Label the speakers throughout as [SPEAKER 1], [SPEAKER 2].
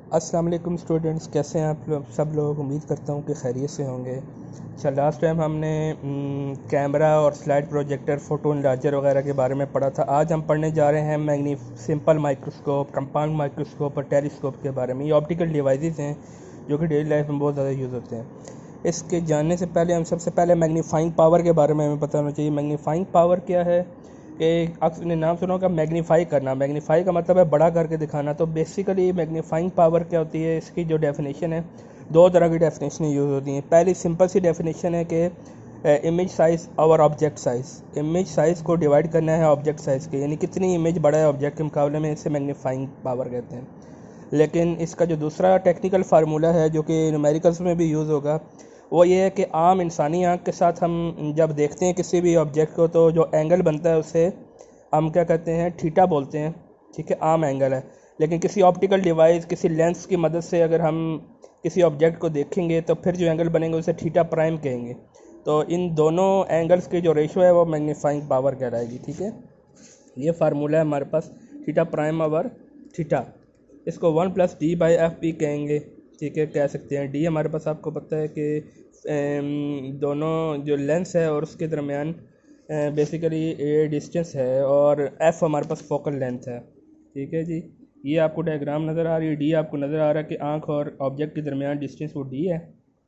[SPEAKER 1] अस्सलाम वालेकुम स्टूडेंट्स, कैसे हैं आप लोग? सब लोग उम्मीद करता हूँ कि खैरियत से होंगे। अच्छा, लास्ट टाइम हमने कैमरा और स्लाइड प्रोजेक्टर, फोटो इनलार्जर वगैरह के बारे में पढ़ा था। आज हम पढ़ने जा रहे हैं सिंपल माइक्रोस्कोप, कंपाउंड माइक्रोस्कोप और टेलीस्कोप के बारे में। ये ऑप्टिकल डिवाइसेस हैं जो कि डेली लाइफ में बहुत ज़्यादा यूज़ होते हैं। इसके जानने से पहले हम सबसे पहले मैग्नीफाइंग पावर के बारे में हमें पता होना चाहिए। मैग्नीफाइंग पावर क्या है कि आपने नाम सुना होगा मैग्नीफाई करना। मैग्नीफाई का मतलब है बड़ा करके दिखाना। तो बेसिकली मैग्नीफाइंग पावर क्या होती है, इसकी जो डेफिनेशन है, दो तरह की डेफिनेशन यूज़ होती हैं। पहली सिंपल सी डेफिनेशन है कि इमेज साइज़ और ऑब्जेक्ट साइज़। इमेज साइज़ को डिवाइड करना है ऑब्जेक्ट साइज़ के, यानी कितनी इमेज बड़ा है ऑब्जेक्ट के मुकाबले में, इसे मैग्नीफाइंग पावर कहते हैं। लेकिन इसका जो दूसरा टेक्निकल फार्मूला है जो कि न्यूमेरिकल्स में भी यूज़ होगा, वो ये है कि आम इंसानी आँख के साथ हम जब देखते हैं किसी भी ऑब्जेक्ट को, तो जो एंगल बनता है उसे हम क्या कहते हैं, थीटा बोलते हैं। ठीक है, आम एंगल है। लेकिन किसी ऑप्टिकल डिवाइस, किसी लेंस की मदद से अगर हम किसी ऑब्जेक्ट को देखेंगे तो फिर जो एंगल बनेंगे उसे थीटा प्राइम कहेंगे। तो इन दोनों एंगल्स की जो रेशो है वो मैग्नीफाइंग पावर कहलाएगी। ठीक है, ये फार्मूला है हमारे पास, थीटा प्राइम ओवर थीटा। इसको 1+d/f कहेंगे। ठीक है, कह सकते हैं। डी हमारे पास आपको पता है कि दोनों जो लेंस है और उसके दरमियान बेसिकली ये डिस्टेंस है, और एफ़ हमारे पास फोकल लेंथ है। ठीक है जी, ये आपको डायग्राम नज़र आ रही है। डी आपको नज़र आ रहा है कि आंख और ऑब्जेक्ट के दरमियान डिस्टेंस वो डी है।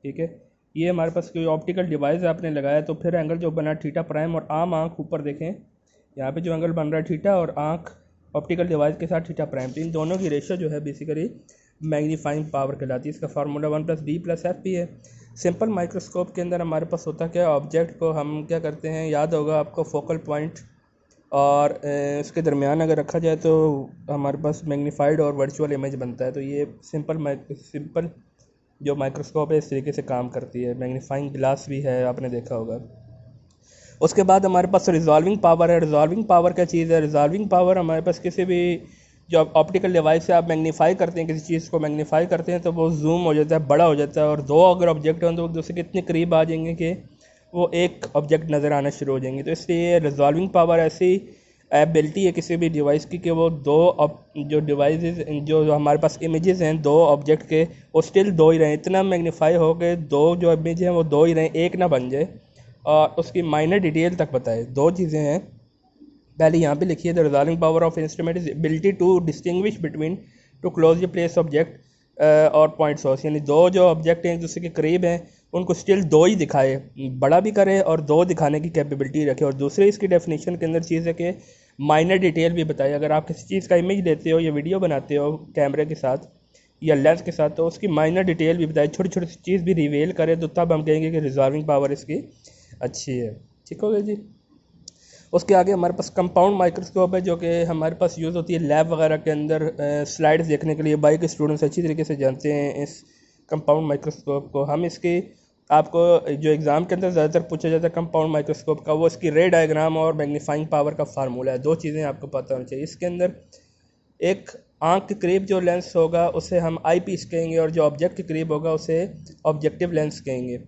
[SPEAKER 1] ठीक है, ये हमारे पास कोई ऑप्टिकल डिवाइस आपने लगाया तो फिर एंगल जो बना थीटा प्राइम, और आम आंख ऊपर देखें, यहाँ पे जो एंगल बन रहा है थीटा, और आंख ऑप्टिकल डिवाइस के साथ थीटा प्राइम, तो इन दोनों की रेशियो जो है बेसिकली मैग्नीफाइंग पावर कहलाती है। इसका फार्मूला 1+d+f है। सिंपल माइक्रोस्कोप के अंदर हमारे पास होता क्या है, ऑब्जेक्ट को हम क्या करते हैं, याद होगा आपको, फोकल पॉइंट और उसके दरमियान अगर रखा जाए तो हमारे पास मैग्नीफाइड और वर्चुअल इमेज बनता है। तो ये सिंपल जो माइक्रोस्कोप है इस तरीके से काम करती है। मैग्नीफाइंग ग्लास भी है, आपने देखा होगा। उसके बाद हमारे पास रिजॉल्विंग पावर है। रिजॉल्विंग पावर क्या चीज़ है? रिजॉल्विंग पावर हमारे पास किसी भी जो ऑप्टिकल डिवाइस से आप मैग्नीफाई करते हैं, किसी चीज़ को मैग्नीफाई करते हैं तो वो जूम हो जाता है, बड़ा हो जाता है, और दो अगर ऑब्जेक्ट हों तो एक दूसरे के इतने करीब आ जाएंगे कि वो एक ऑब्जेक्ट नज़र आना शुरू हो जाएंगे। तो इसलिए रिजॉल्विंग पावर ऐसी एबिलिटी है किसी भी डिवाइस की कि वो जो डिवाइसेस, जो हमारे पास इमेजेस हैं दो ऑब्जेक्ट के, वो स्टिल दो ही रहें। इतना मैग्नीफाई हो के दो जो इमेज हैं वो दो ही रहें, एक ना बन जाए। और उसकी माइनर डिटेल तक बताए। दो चीज़ें हैं, पहले यहाँ पे लिखिए, the resolving power of instrument is ability to distinguish between two closely place object और पॉइंट सोर्स। यानी दो जो ऑब्जेक्ट हैं एक दूसरे के करीब हैं, उनको स्टिल दो ही दिखाए, बड़ा भी करे और दो दिखाने की कैपेबिलिटी रखे। और दूसरी इसकी डेफिनेशन के अंदर चीज़ है कि माइनर डिटेल भी बताए। अगर आप किसी चीज़ का इमेज लेते हो या वीडियो बनाते हो कैमरे के साथ या लेंस के साथ, तो उसकी माइनर डिटेल भी बताए, छोटी छोटी चीज़ भी रिवेल करे, तो तब हम कहेंगे कि रिजॉल्विंग पावर इसकी अच्छी है। ठीक हो गया जी। उसके आगे हमारे पास कंपाउंड माइक्रोस्कोप है जो कि हमारे पास यूज़ होती है लैब वगैरह के अंदर स्लाइड्स देखने के लिए। बाइक स्टूडेंट्स अच्छी तरीके से जानते हैं इस कंपाउंड माइक्रोस्कोप को। हम इसकी आपको जो एग्ज़ाम के अंदर ज़्यादातर पूछा जाता है कंपाउंड माइक्रोस्कोप का, वो इसकी रे डायग्राम और मैग्नीफाइंग पावर का फार्मूला है। दो चीज़ें आपको पता होनी चाहिए इसके अंदर। एक आंख के करीब जो लेंस होगा उसे हम आई पीस कहेंगे, और जो ऑब्जेक्ट के करीब होगा उसे ऑब्जेक्टिव लेंस कहेंगे।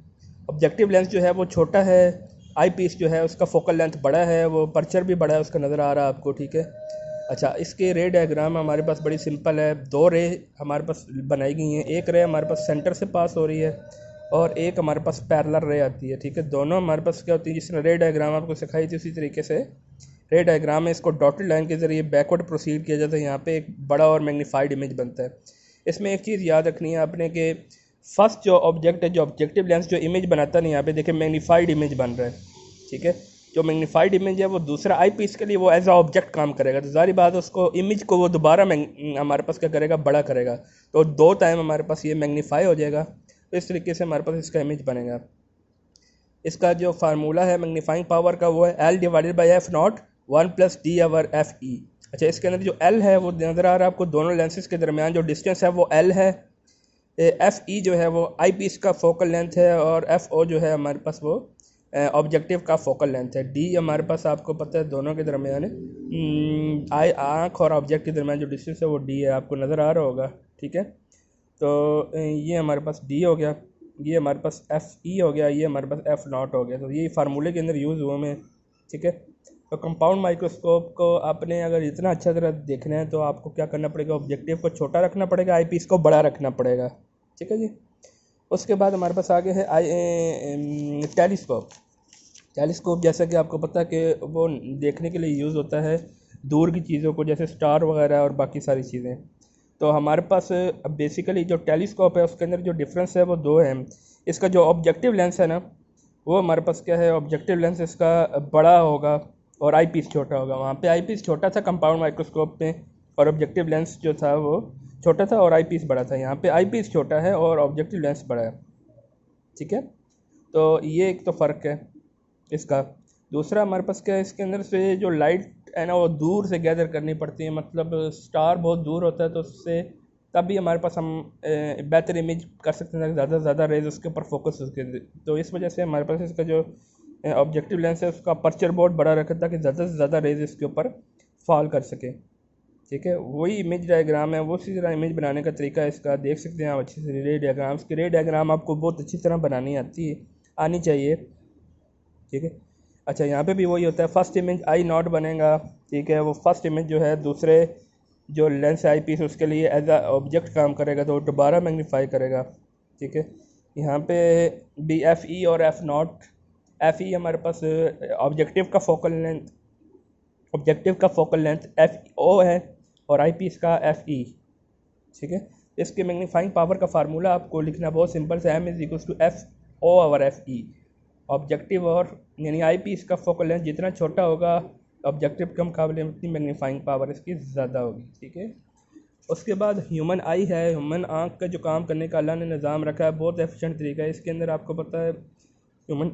[SPEAKER 1] ऑब्जेक्टिव लेंस जो है वो छोटा है, आई पीस जो है उसका फोकल लेंथ बड़ा है, वो पर्चर भी बड़ा है उसका, नज़र आ रहा है आपको। ठीक है, अच्छा, इसके रे डायग्राम हमारे पास बड़ी सिंपल है। दो रे हमारे पास बनाई गई हैं। एक रे हमारे पास सेंटर से पास हो रही है और एक हमारे पास पैरेलल रे आती है। ठीक है, दोनों हमारे पास क्या होती है, जिसने रे डायग्राम आपको सिखाई थी उसी तरीके से रे डायग्राम में इसको डॉटेड लाइन के ज़रिए बैकवर्ड प्रोसीड किया जाता है। यहाँ पे एक बड़ा और मैग्नीफाइड इमेज बनता है। इसमें एक चीज़ याद रखनी है आपने कि फर्स्ट जो ऑब्जेक्ट है, जो ऑब्जेक्टिव लेंस जो इमेज बनाता नहीं, यहाँ पे देखिए मैग्नीफाइड इमेज बन रहा है। ठीक है, जो मैग्नीफाइड इमेज है वो दूसरा आई पीस के लिए वो एज अ ऑब्जेक्ट काम करेगा, तो जारी बात है उसको इमेज को वो दोबारा हमारे पास क्या करेगा, बड़ा करेगा। तो दो टाइम हमारे पास ये मैग्नीफाई हो जाएगा। तो इस तरीके से हमारे पास इसका इमेज बनेगा। इसका जो फार्मूला है मैग्नीफाइंग पावर का वो है L/F0 1+D/Fe। अच्छा, इसके अंदर जो L है वो नज़र आ रहा है आपको, दोनों लेंसेज के दरमियान जो डिस्टेंस है वो L है। एफ ई जो है वो आई पीस का फोकल लेंथ है, और एफ ओ जो है हमारे पास वो ऑब्जेक्टिव का फोकल लेंथ है। डी हमारे पास आपको पता है दोनों के दरमियान आई आँख और ऑब्जेक्ट के दरमियान जो डिस्टेंस है वो डी है, आपको नज़र आ रहा होगा। ठीक है, तो ये हमारे पास डी हो गया, ये हमारे पास एफ ई हो गया, ये हमारे पास एफ नॉट हो गया। तो ये फार्मूले के अंदर यूज़ हुए में। ठीक है, तो कंपाउंड माइक्रोस्कोप को आपने अगर इतना अच्छा तरह देखना है तो आपको क्या करना पड़ेगा, ऑब्जेक्टिव को छोटा रखना पड़ेगा, आई पीस को बड़ा रखना पड़ेगा। ठीक है जी। उसके बाद हमारे पास आगे है टेलीस्कोप। टेलीस्कोप जैसा कि आपको पता है कि वो देखने के लिए यूज़ होता है दूर की चीज़ों को, जैसे स्टार वगैरह और बाकी सारी चीज़ें। तो हमारे पास बेसिकली जो टेलीस्कोप है उसके अंदर जो डिफरेंस है वो दो है। इसका जो ऑब्जेक्टिव लेंस है ना, वो हमारे पास क्या है, ऑब्जेक्टिव लेंस इसका बड़ा होगा और आई पीस छोटा होगा। वहाँ पे आई पीस छोटा था कंपाउंड माइक्रोस्कोप में, और ऑब्जेक्टिव लेंस जो था वो छोटा था और आई पीस बड़ा था। यहाँ पे आई पीस छोटा है और ऑब्जेक्टिव लेंस बड़ा है। ठीक है, तो ये एक तो फ़र्क है इसका। दूसरा हमारे पास क्या है, इसके अंदर से जो लाइट है ना वो दूर से गैदर करनी पड़ती है, मतलब स्टार बहुत दूर होता है तो उससे तब भी हमारे पास हम बेहतर इमेज कर सकते हैं, ज़्यादा से ज़्यादा रेज उसके ऊपर फोकस उसके। तो इस वजह से हमारे पास इसका जो ऑब्जेक्टिव लेंस है उसका अपर्चर बहुत बड़ा रखा ताकि ज़्यादा से ज़्यादा रेज इसके ऊपर फॉल कर सके। ठीक है, वही इमेज डायग्राम है, वो उसी तरह इमेज बनाने का तरीका है इसका। देख सकते हैं आप अच्छे से रे डायग्राम्स की। रे डायग्राम आपको बहुत अच्छी तरह बनानी आनी चाहिए। ठीक है, अच्छा यहाँ पे भी वही होता है, फर्स्ट इमेज आई नॉट बनेगा। ठीक है, वो फर्स्ट इमेज जो है दूसरे जो लेंस आई पीस उसके लिए एज अ ऑब्जेक्ट काम करेगा तो दोबारा मैग्नीफाई करेगा। ठीक है, यहाँ पे बी एफ ई और एफ नॉट। एफ ई हमारे पास ऑब्जेक्टिव का फोकल लेंथ एफ ओ है और आई पीस का एफ ई। ठीक है, इसके मैग्नीफाइंग पावर का फार्मूला आपको लिखना बहुत सिंपल से, M is equal to F O over F E. Objective और यानी आई पीस का फोकल लेंथ जितना छोटा होगा ऑब्जेक्टिव के मुकाबले में उतनी मैग्नीफाइंग पावर इसकी ज़्यादा होगी। ठीक है, उसके बाद ह्यूमन आई है। ह्यूमन आँख का जो काम करने का अल्लाह ने निज़ाम रखा है बहुत एफिशिएंट तरीका है। इसके अंदर आपको पता है ह्यूमन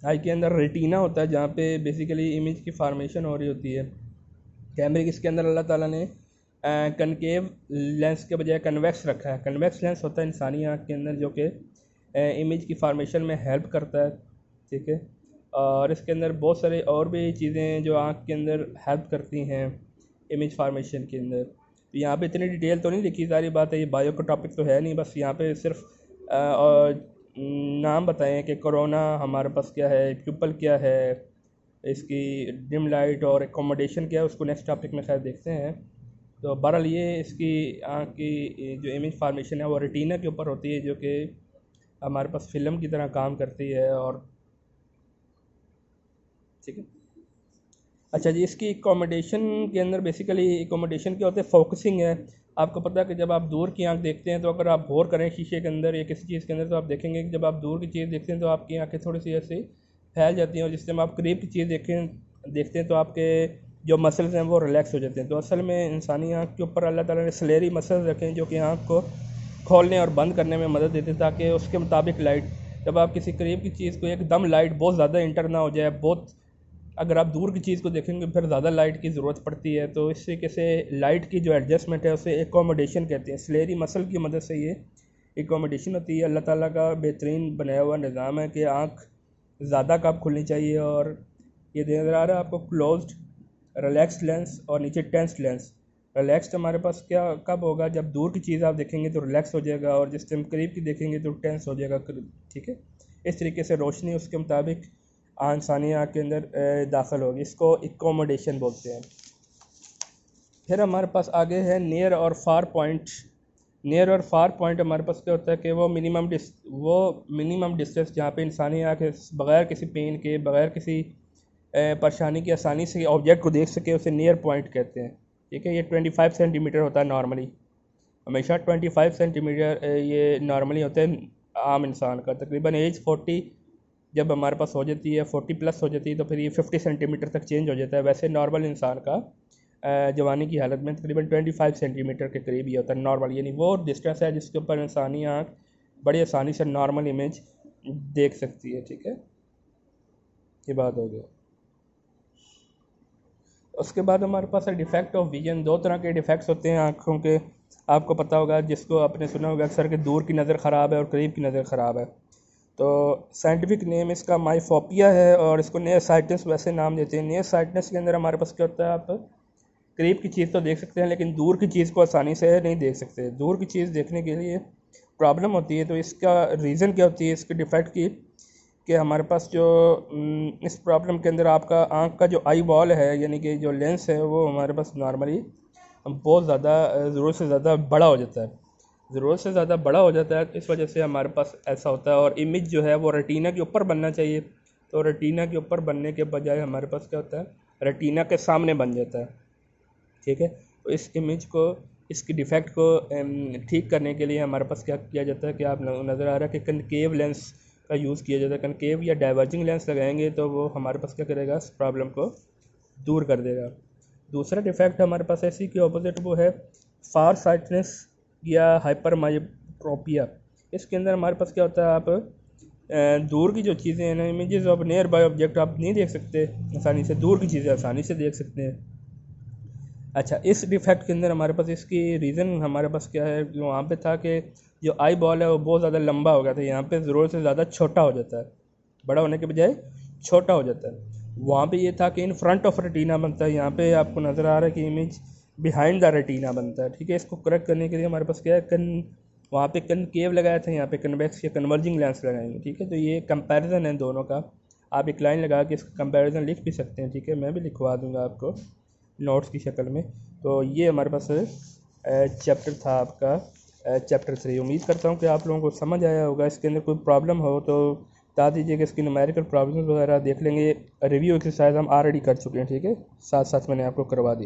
[SPEAKER 1] आई के अंदर रेटिना होता है जहाँ पे बेसिकली इमेज की फार्मेशन हो रही होती है। कैमरे की इसके अंदर अल्लाह ताला ने कनकेव लेंस के बजाय कन्वेक्स रखा है। कन्वेक्स लेंस होता है इंसानी आँख के अंदर जो कि इमेज की फार्मेशन में हेल्प करता है। ठीक है, और इसके अंदर बहुत सारे और भी चीज़ें जो आँख के अंदर हेल्प करती हैं इमेज फार्मेशन के अंदर। यहाँ पे इतनी डिटेल तो नहीं लिखी, सारी बात है, ये बायो का टॉपिक तो है नहीं, बस यहाँ पे सिर्फ और नाम बताएं कि कोरोना हमारे पास क्या है, प्यूपल क्या है, इसकी डिम लाइट और एकोमोडेशन क्या है, उसको नेक्स्ट टॉपिक में खैर देखते हैं। तो बहरहाल ये इसकी आँख की जो इमेज फार्मेशन है वो रेटिना के ऊपर होती है जो कि हमारे पास फिल्म की तरह काम करती है। और ठीक है, अच्छा जी, इसकी एकोमोडेशन के अंदर बेसिकली एकोमोडेशन क्या होता है, फोकसिंग है। आपको पता है कि जब आप दूर की आंख देखते हैं तो अगर आप गौर करें शीशे के अंदर या किसी चीज़ के अंदर तो आप देखेंगे कि जब आप दूर की चीज़ देखते हैं तो आपकी आंखें थोड़ी सी ऐसे फैल जाती हैं, और जिस टाइम आप करीब की चीज़ देखते हैं तो आपके जो मसल्स हैं वो रिलैक्स हो जाते हैं। तो असल में इंसानी आँख के ऊपर अल्लाह ताला ने सलेरी मसल्स रखे हैं जो कि आँख को खोलने और बंद करने में मदद देते हैं ताकि उसके मुताबिक लाइट, जब आप किसी करीब की चीज़ को एकदम लाइट बहुत ज़्यादा इंटर ना हो जाए, बहुत अगर आप दूर की चीज़ को देखेंगे फिर ज़्यादा लाइट की ज़रूरत पड़ती है। तो इस तरीके से लाइट की जो एडजस्टमेंट है उसे एकोमोडेशन कहते हैं। स्लेरी मसल की मदद से ये एकोमोडेशन होती है। अल्लाह ताला का बेहतरीन बनाया हुआ निज़ाम है कि आँख ज़्यादा कब खुलनी चाहिए। और ये नज़र आ रहा है आपको क्लोज्ड, रिलैक्स लेंस और नीचे टेंस लेंस। रिलैक्स्ड हमारे पास क्या कब होगा, जब दूर की चीज़ आप देखेंगे तो रिलैक्स हो जाएगा, और जिस टाइम करीब की देखेंगे तो टेंस हो जाएगा। ठीक है, इस तरीके से रोशनी उसके मुताबिक इंसानी आँख के अंदर दाखिल होगी, इसको एकोमोडेशन बोलते हैं। फिर हमारे पास आगे है नियर और फार पॉइंट। नियर और फार पॉइंट हमारे पास क्या होता है कि वो मिनिमम डिस्टेंस जहाँ पे इंसानी आँख बग़ैर किसी पेन के, बग़ैर किसी परेशानी की आसानी से ऑब्जेक्ट को देख सके, उसे नियर पॉइंट कहते हैं। ठीक है, ये 25 सेंटीमीटर होता है नॉर्मली, हमेशा 25 सेंटीमीटर ये नॉर्मली होता है आम इंसान का। तकरीबन एज 40 जब हमारे पास हो जाती है, 40 प्लस हो जाती है तो फिर ये 50 सेंटीमीटर तक चेंज हो जाता है। वैसे नॉर्मल इंसान का जवानी की हालत में तकरीबन 25 सेंटीमीटर के करीब ही होता है नॉर्मल, यानी वो डिस्टेंस है जिसके ऊपर इंसानी आँख बड़ी आसानी से नॉर्मल इमेज देख सकती है। ठीक है, ये बात हो गया। उसके बाद हमारे पास है डिफेक्ट ऑफ विजन। दो तरह के डिफेक्ट्स होते हैं आँखों के, आपको पता होगा, जिसको आपने सुना होगा अक्सर कि दूर की नज़र ख़राब है और करीब की नज़र ख़राब है। तो साइंटिफिक नेम इसका माइफोपिया है और इसको नियर साइटनेस वैसे नाम देते हैं। नियर साइटनेस के अंदर हमारे पास क्या होता है, आप करीब की चीज़ तो देख सकते हैं लेकिन दूर की चीज़ को आसानी से नहीं देख सकते। दूर की चीज़ देखने के लिए प्रॉब्लम होती है। तो इसका रीज़न क्या होती है इसके डिफेक्ट की, कि हमारे पास जो इस प्रॉब्लम के अंदर आपका आँख का जो आई बॉल है यानी कि जो लेंस है वो हमारे पास नॉर्मली बहुत ज़्यादा ज़रूरत से ज़्यादा बड़ा हो जाता है। ज़रूरत से ज़्यादा बड़ा हो जाता है, इस वजह से हमारे पास ऐसा होता है। और इमेज जो है वो रेटिना के ऊपर बनना चाहिए, तो रेटिना के ऊपर बनने के बजाय हमारे पास क्या होता है, रेटिना के सामने बन जाता है। ठीक है, तो इस इमेज को, इसकी डिफेक्ट को ठीक करने के लिए हमारे पास क्या किया जाता है कि आप नज़र आ रहा है कि कनकेव लेंस का यूज़ किया जाता है। कनकेव या डाइवर्जिंग लेंस लगाएंगे तो वो हमारे पास क्या करेगा, इस प्रॉब्लम को दूर कर देगा। दूसरा डिफेक्ट हमारे पास इसी के ऑपोजिट वो है फार साइटनेस या हाइपर माइट्रोपिया। इसके अंदर हमारे पास क्या होता है, आप दूर की जो चीज़ें हैं ना, images of near by object आप नहीं देख सकते आसानी से, दूर की चीज़ें आसानी से देख सकते हैं। अच्छा, इस डिफेक्ट के अंदर हमारे पास इसकी रीज़न हमारे पास क्या है, वहाँ पे था कि जो आई बॉल है वो बहुत ज़्यादा लंबा हो गया था, यहाँ पे ज़रूरत से ज़्यादा छोटा हो जाता है, बड़ा होने के बजाय छोटा हो जाता है। वहाँ पे ये था कि इन फ्रंट ऑफ रेटिना बनता है, यहाँ पे आपको नज़र आ रहा है कि इमेज बिहाइंड द रेटिना बनता है। ठीक है, इसको करेक्ट करने के लिए हमारे पास क्या है, वहाँ पे कनकेव लगाया था, यहाँ पे कन्वेक्स या कन्वर्जिंग लेंस लगाएंगे। ठीक है, तो ये कंपैरिजन है दोनों का, आप एक लाइन लगा के इसका कंपैरिजन लिख भी सकते हैं। ठीक है, मैं भी लिखवा दूँगा आपको नोट्स की शक्ल में। तो ये हमारे पास चैप्टर था आपका चैप्टर 3। उम्मीद करता हूँ कि आप लोगों को समझ आया होगा। इसके अंदर कोई प्रॉब्लम हो तो बता दीजिएगा, इसकी न्यूमेरिकल प्रॉब्लम्स वगैरह देख लेंगे। रिव्यू एक्सरसाइज हम ऑलरेडी कर चुके हैं। ठीक है, साथ साथ मैंने आपको करवा दी।